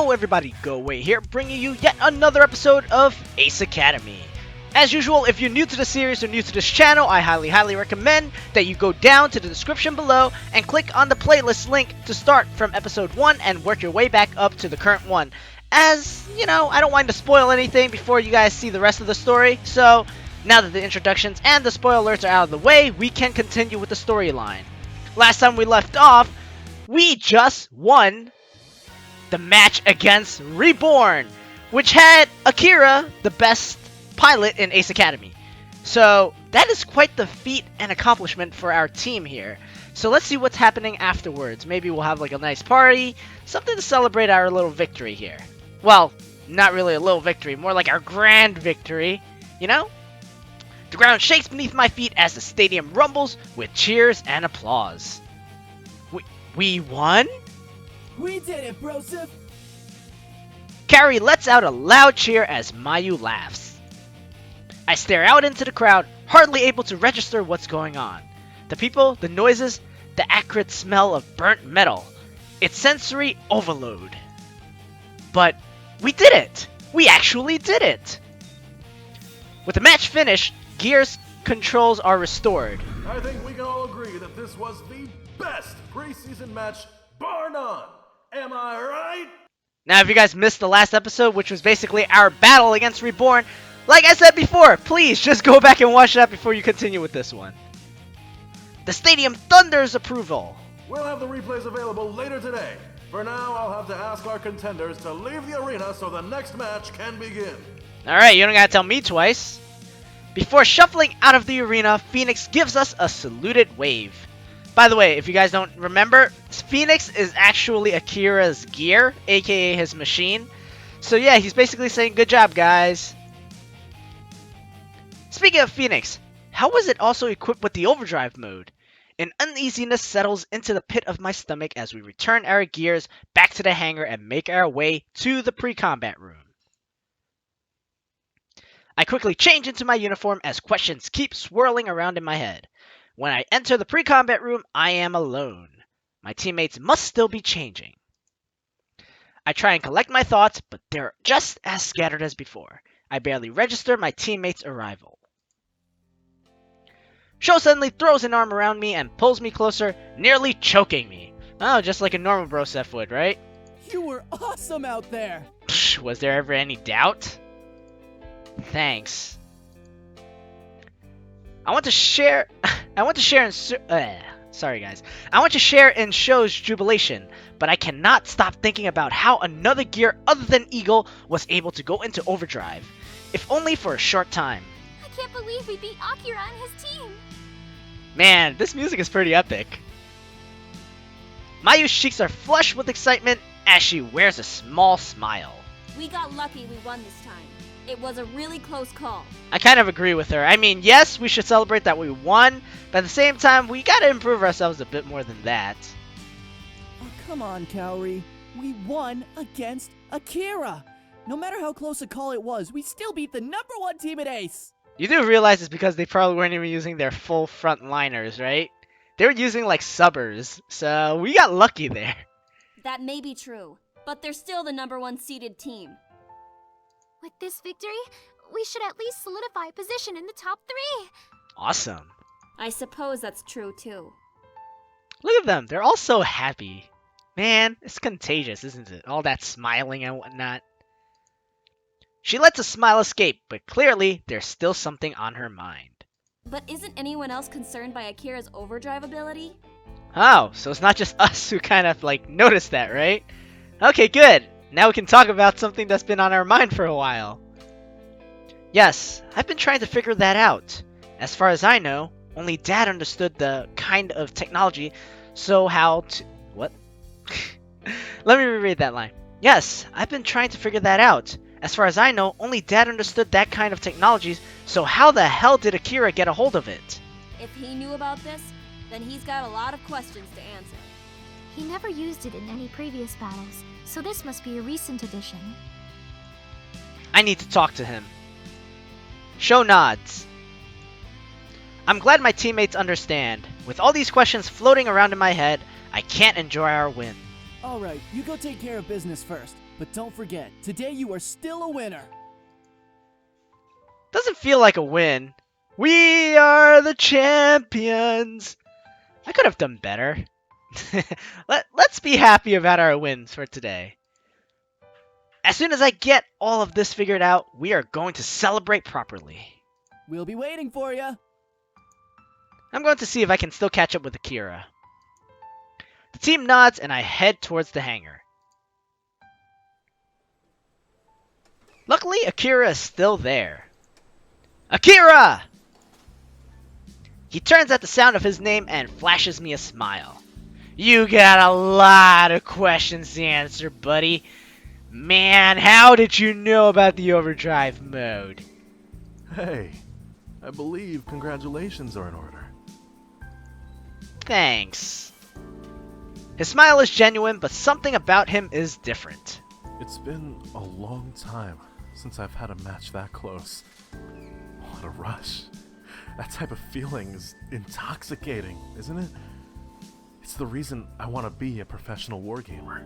Hello everybody, Goawei here, bringing you yet another episode of Ace Academy. As usual, if you're new to the series or new to this channel, I highly recommend that you go down to the description below and click on the playlist link to start from episode 1 and work your way back up to the current one. As, you know, I don't want to spoil anything before you guys see the rest of the story, so now that the introductions and the spoiler alerts are out of the way, we can continue with the storyline. Last time we left off, we just won the match against Reborn, which had Akira, the best pilot in Ace Academy. So that is quite the feat and accomplishment for our team here. So let's see what's happening afterwards. Maybe we'll have like a nice party, something to celebrate our little victory here. Well, not really a little victory, more like our grand victory, you know? The ground shakes beneath my feet as the stadium rumbles with cheers and applause. We won? We did it, brosif! Carrie lets out a loud cheer as Mayu laughs. I stare out into the crowd, hardly able to register what's going on. The people, the noises, the acrid smell of burnt metal. It's sensory overload. But we did it! We actually did it! With the match finished, Gear's controls are restored. I think we can all agree that this was the best preseason match, bar none. Am I right? Now, if you guys missed the last episode, which was basically our battle against Reborn, like I said before, please just go back and watch that before you continue with this one. The stadium thunders approval. We'll have the replays available later today. For now, I'll have to ask our contenders to leave the arena so the next match can begin. Alright, you don't gotta tell me twice. Before shuffling out of the arena, Phoenix gives us a saluted wave. By the way, if you guys don't remember, Phoenix is actually Akira's gear, aka his machine. So yeah, he's basically saying, good job, guys. Speaking of Phoenix, how was it also equipped with the overdrive mode? An uneasiness settles into the pit of my stomach as we return our gears back to the hangar and make our way to the pre-combat room. I quickly change into my uniform as questions keep swirling around in my head. When I enter the pre-combat room, I am alone. My teammates must still be changing. I try and collect my thoughts, but they're just as scattered as before. I barely register my teammates' arrival. Sho suddenly throws an arm around me and pulls me closer, nearly choking me. Oh, just like a normal brosef would, right? You were awesome out there! Psh, was there ever any doubt? Thanks. I want to share in Sho's jubilation, but I cannot stop thinking about how another gear other than Eagle was able to go into overdrive, if only for a short time. I can't believe we beat Akira and his team. Man, this music is pretty epic. Mayu's cheeks are flush with excitement as she wears a small smile. We got lucky we won this time. It was a really close call. I kind of agree with her. I mean, yes, we should celebrate that we won, but at the same time, we gotta improve ourselves a bit more than that. Oh, come on, Kaori. We won against Akira. No matter how close a call it was, we still beat the #1 team at Ace. You do realize it's because they probably weren't even using their full frontliners, right? They were using like subbers, so we got lucky there. That may be true, but they're still the #1 seeded team. With this victory, we should at least solidify a position in the top 3. Awesome. I suppose that's true too. Look at them. They're all so happy. Man, it's contagious, isn't it? All that smiling and whatnot. She lets a smile escape, but clearly there's still something on her mind. But isn't anyone else concerned by Akira's overdrive ability? Oh, so it's not just us who kind of like noticed that, right? Okay, good. Now we can talk about something that's been on our mind for a while. Yes, I've been trying to figure that out. As far as I know, only Dad understood the kind of technology, so how to... What? Let me reread that line. Yes, I've been trying to figure that out. As far as I know, only Dad understood that kind of technologies, so how the hell did Akira get a hold of it? If he knew about this, then he's got a lot of questions to answer. He never used it in any previous battles, so this must be a recent addition. I need to talk to him. Sho nods. I'm glad my teammates understand. With all these questions floating around in my head, I can't enjoy our win. Alright, you go take care of business first. But don't forget, today you are still a winner. Doesn't feel like a win. We are the champions. I could have done better. Let's be happy about our wins for today. As soon as I get all of this figured out, we are going to celebrate properly. We'll be waiting for ya. I'm going to see if I can still catch up with Akira. The team nods and I head towards the hangar. Luckily, Akira is still there. Akira! He turns at the sound of his name and flashes me a smile. You got a lot of questions to answer, buddy. Man, how did you know about the overdrive mode? Hey, I believe congratulations are in order. Thanks. His smile is genuine, but something about him is different. It's been a long time since I've had a match that close. What a rush. That type of feeling is intoxicating, isn't it? It's the reason I want to be a professional wargamer.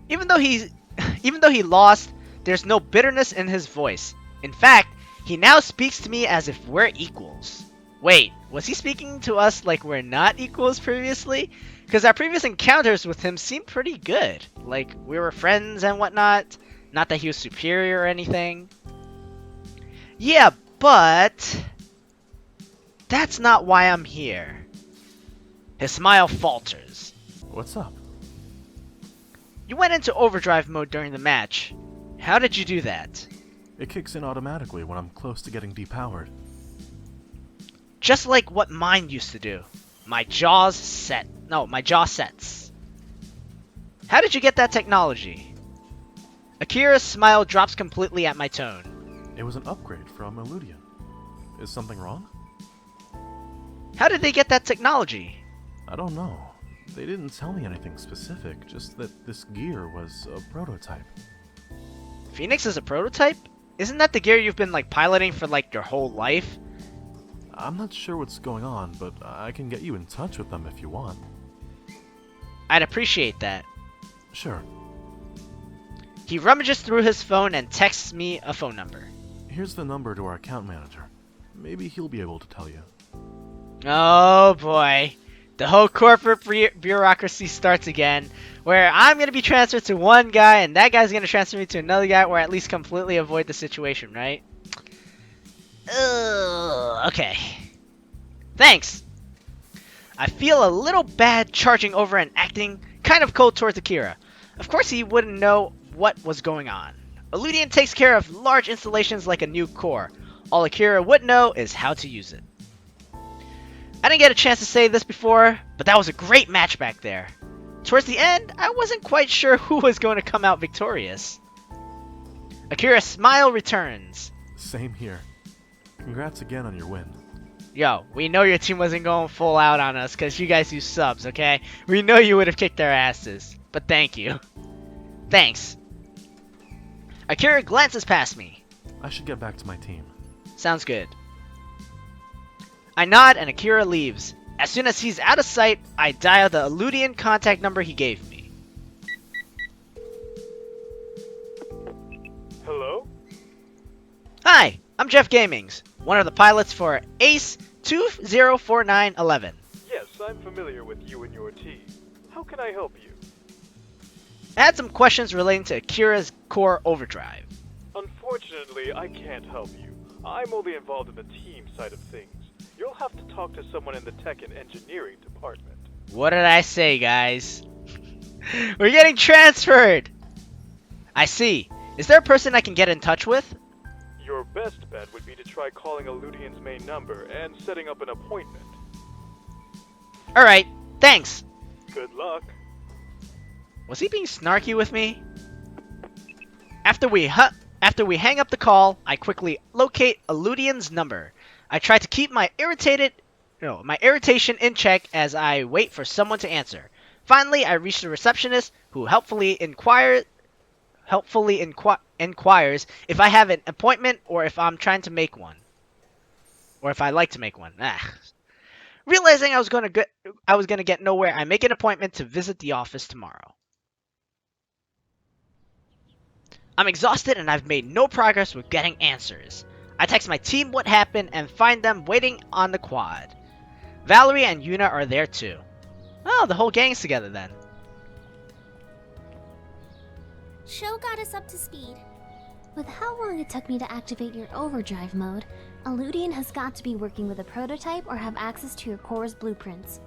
Even though he lost, there's no bitterness in his voice. In fact, he now speaks to me as if we're equals. Wait, was he speaking to us like we're not equals previously? Because our previous encounters with him seemed pretty good. Like, we were friends and whatnot. Not that he was superior or anything. Yeah, but that's not why I'm here. His smile falters. What's up? You went into overdrive mode during the match. How did you do that? It kicks in automatically when I'm close to getting depowered. Just like what mine used to do. My jaw sets. How did you get that technology? Akira's smile drops completely at my tone. It was an upgrade from Illudian. Is something wrong? How did they get that technology? I don't know. They didn't tell me anything specific, just that this gear was a prototype. Phoenix is a prototype? Isn't that the gear you've been piloting for your whole life? I'm not sure what's going on, but I can get you in touch with them if you want. I'd appreciate that. Sure. He rummages through his phone and texts me a phone number. Here's the number to our account manager. Maybe he'll be able to tell you. Oh boy. The whole corporate bureaucracy starts again, where I'm going to be transferred to one guy and that guy's going to transfer me to another guy, or at least completely avoid the situation, right? Ugh, okay. Thanks. I feel a little bad charging over and acting kind of cold towards Akira. Of course he wouldn't know what was going on. Illudian takes care of large installations like a new core. All Akira would know is how to use it. I didn't get a chance to say this before, but that was a great match back there. Towards the end, I wasn't quite sure who was going to come out victorious. Akira's smile returns. Same here. Congrats again on your win. Yo, we know your team wasn't going full out on us because you guys use subs, okay? We know you would have kicked our asses, but thank you. Thanks. Akira glances past me. I should get back to my team. Sounds good. I nod and Akira leaves. As soon as he's out of sight, I dial the Illudian contact number he gave me. Hello? Hi, I'm Jeff Gamings, one of the pilots for ACE 204911. Yes, I'm familiar with you and your team. How can I help you? I had some questions relating to Akira's core overdrive. Unfortunately, I can't help you. I'm only involved in the team side of things. You'll have to talk to someone in the tech and engineering department. What did I say, guys? We're getting transferred! I see. Is there a person I can get in touch with? Your best bet would be to try calling Illudian's main number and setting up an appointment. Alright, thanks! Good luck. Was he being snarky with me? After we hang up the call, I quickly locate Illudian's number. I try to keep my irritation in check as I wait for someone to answer. Finally, I reach the receptionist, who helpfully inquires if I have an appointment or if I'm trying to make one. Or if I like to make one. Realizing I was gonna get nowhere, I make an appointment to visit the office tomorrow. I'm exhausted and I've made no progress with getting answers. I text my team what happened and find them waiting on the quad. Valerie and Yuna are there too. Oh, the whole gang's together then. Show got us up to speed. With how long it took me to activate your overdrive mode, Eludian has got to be working with a prototype or have access to your core's blueprints.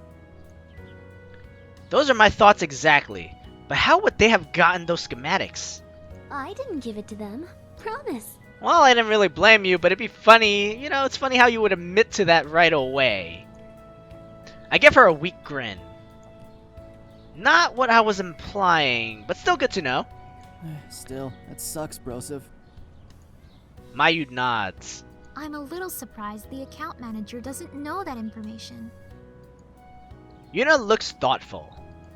Those are my thoughts exactly. But how would they have gotten those schematics? I didn't give it to them. Promise. Well, I didn't really blame you, but it'd be funny. You know, it's funny how you would admit to that right away. I give her a weak grin. Not what I was implying, but still good to know. Still, that sucks, Broseph. Mayu nods. I'm a little surprised the account manager doesn't know that information. Yuna looks thoughtful.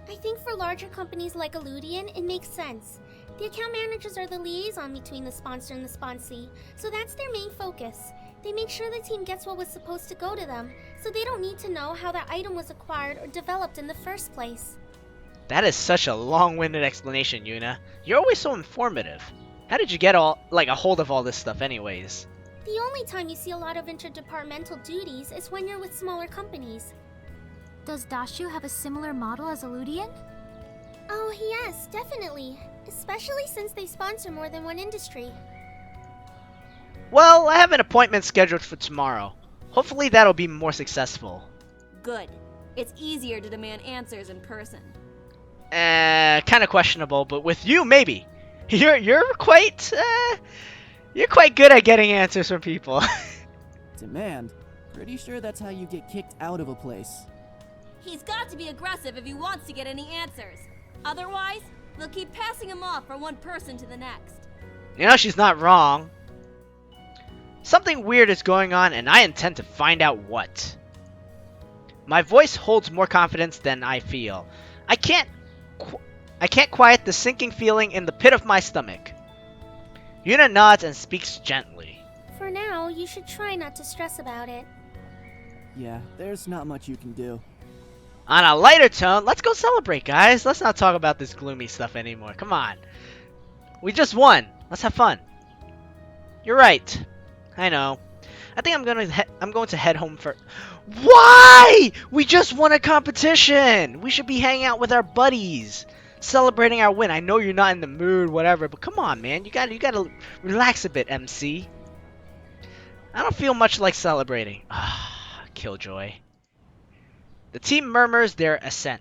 I think for larger companies like Eludian, it makes sense. The account managers are the liaison between the sponsor and the sponsee, so that's their main focus. They make sure the team gets what was supposed to go to them, so they don't need to know how that item was acquired or developed in the first place. That is such a long-winded explanation, Yuna. You're always so informative. How did you get a hold of all this stuff anyways? The only time you see a lot of interdepartmental duties is when you're with smaller companies. Does Dashu have a similar model as Eludian? Oh yes, definitely. Especially since they sponsor more than one industry. Well, I have an appointment scheduled for tomorrow. Hopefully that'll be more successful. Good. It's easier to demand answers in person. Kind of questionable, but with you, maybe. You're quite good at getting answers from people. Demand? Pretty sure that's how you get kicked out of a place. He's got to be aggressive if he wants to get any answers. Otherwise, they'll keep passing him off from one person to the next. You know, she's not wrong. Something weird is going on, and I intend to find out what. My voice holds more confidence than I feel. I can't quiet the sinking feeling in the pit of my stomach. Yuna nods and speaks gently. For now, you should try not to stress about it. Yeah, there's not much you can do. On a lighter tone, let's go celebrate, guys. Let's not talk about this gloomy stuff anymore. Come on. We just won. Let's have fun. You're right. I know. I think I'm going to head home for... Why? We just won a competition. We should be hanging out with our buddies, celebrating our win. I know you're not in the mood, whatever, but come on, man. You gotta relax a bit, MC. I don't feel much like celebrating. Killjoy. The team murmurs their assent.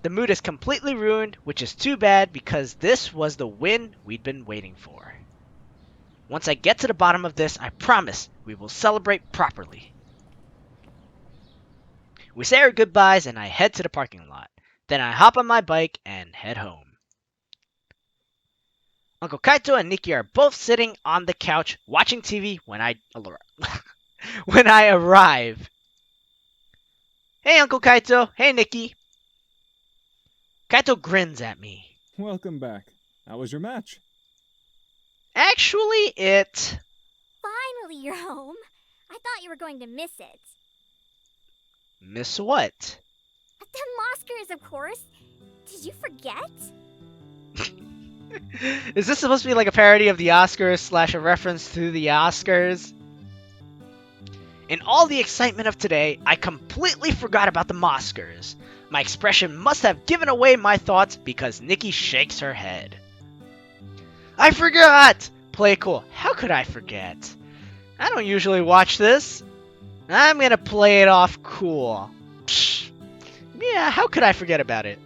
The mood is completely ruined, which is too bad because this was the win we'd been waiting for. Once I get to the bottom of this, I promise we will celebrate properly. We say our goodbyes and I head to the parking lot. Then I hop on my bike and head home. Uncle Kaito and Nikki are both sitting on the couch watching TV when I arrive. Hey, Uncle Kaito. Hey, Nikki. Kaito grins at me. Welcome back. How was your match? Actually, it... Finally, you're home. I thought you were going to miss it. Miss what? The Oscars, of course. Did you forget? Is this supposed to be like a parody of the Oscars / a reference to the Oscars? In all the excitement of today, I completely forgot about the Oscars. My expression must have given away my thoughts because Nikki shakes her head. I forgot! Play it cool. How could I forget? I don't usually watch this. I'm gonna play it off cool. Psh. Yeah, how could I forget about it?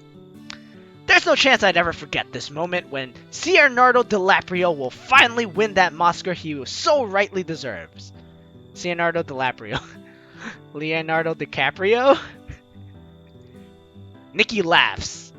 There's no chance I'd ever forget this moment when Leonardo DiCaprio will finally win that Oscar he so rightly deserves. Leonardo DiCaprio. Leonardo DiCaprio? Nikki laughs.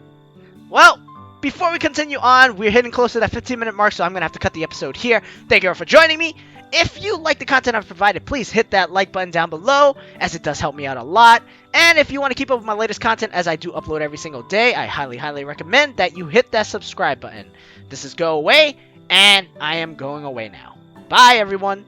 Well, before we continue on, we're hitting close to that 15-minute mark, so I'm going to have to cut the episode here. Thank you all for joining me. If you like the content I've provided, please hit that like button down below, as it does help me out a lot. And if you want to keep up with my latest content, as I do upload every single day, I highly recommend that you hit that subscribe button. This is Goawei, and I am going away now. Bye, everyone.